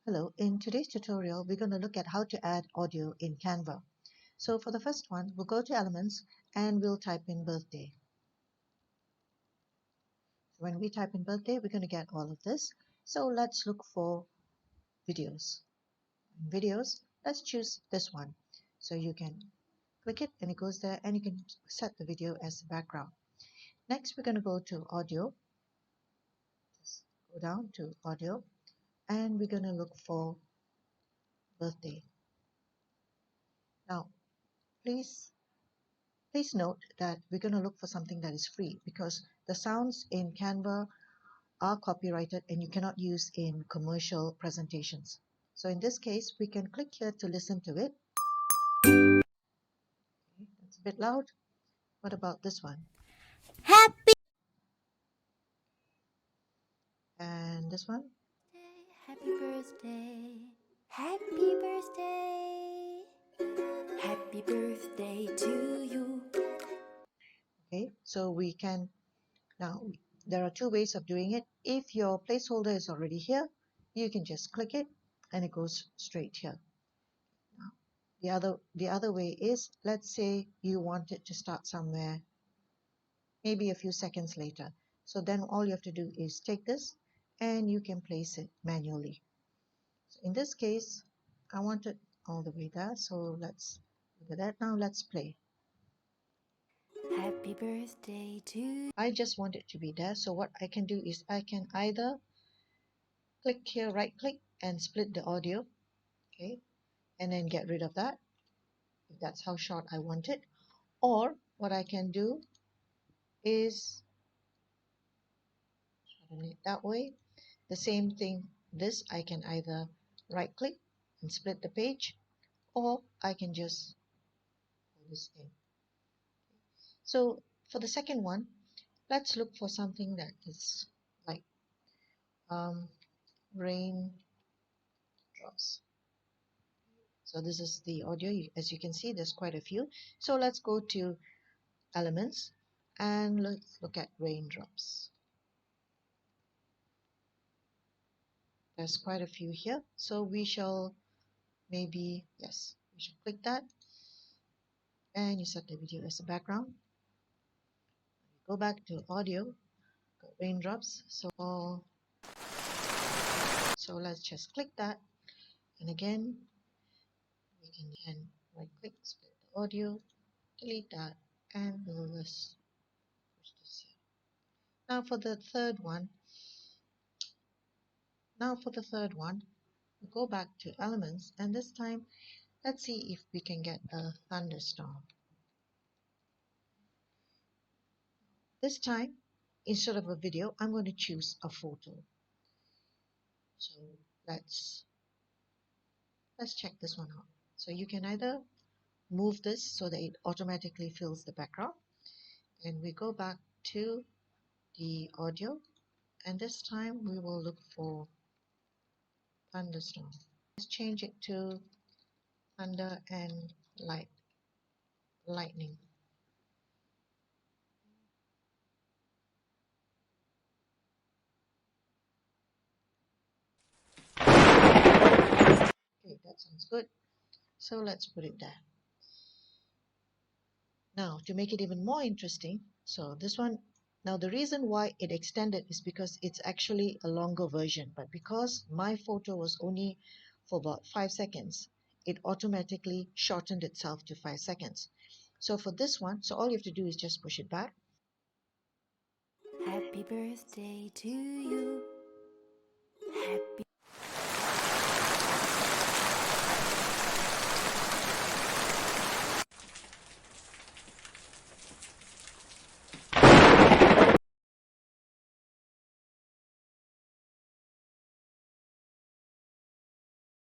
Hello, in today's tutorial, we're going to look at how to add audio in Canva. So for the first one, we'll go to Elements and we'll type in birthday. When we type in birthday, we're going to get all of this. So let's look for videos. In videos, let's choose this one. So you can click it and it goes there and you can set the video as the background. Next, we're going to go to audio. Just go down to audio and we're going to look for birthday. Now, please note that we're going to look for something that is free because the sounds in Canva are copyrighted and you cannot use in commercial presentations. So in this case, we can click here to listen to it. Okay, that's a bit loud. What about this one? Happy And this one? Happy birthday, happy birthday, happy birthday to you. Okay, so we can, now there are two ways of doing it. If your placeholder is already here, you can just click it and it goes straight here. The other way is, let's say you want it to start somewhere, maybe a few seconds later. So then all you have to do is take this and you can place it manually. So in this case, I want it all the way there. So let's look at that. Now let's play. Happy birthday to you. I just want it to be there. So what I can do is I can either click here, right click and split the audio. Okay. And then get rid of that if that's how short I want it. Or what I can do is shorten it that way. The same thing, this I can either right click and split the page, or I can just pull this in. So for the second one, let's look for something that is like rain drops. So this is the audio. As you can see, there's quite a few. So let's go to Elements and let's look at raindrops. There's quite a few here. So we shall maybe, yes, we should click that and you set the video as a background. Go back to audio, go raindrops. So let's just click that. And again, we can right click, split the audio, delete that, and we'll just push this here. Now for the third one, we go back to Elements, and this time, let's see if we can get a thunderstorm. This time, instead of a video, I'm going to choose a photo. So let's check this one out. So you can either move this so that it automatically fills the background, and we go back to the audio, and this time we will look for thunderstorm. Let's change it to thunder and lightning. Okay, that sounds good. So let's put it there. Now to make it even more interesting, so this one, now the reason why it extended is because it's actually a longer version, but because my photo was only for about 5 seconds, it automatically shortened itself to 5 seconds. So for this one, so all you have to do is just push it back. Happy birthday to you. Happy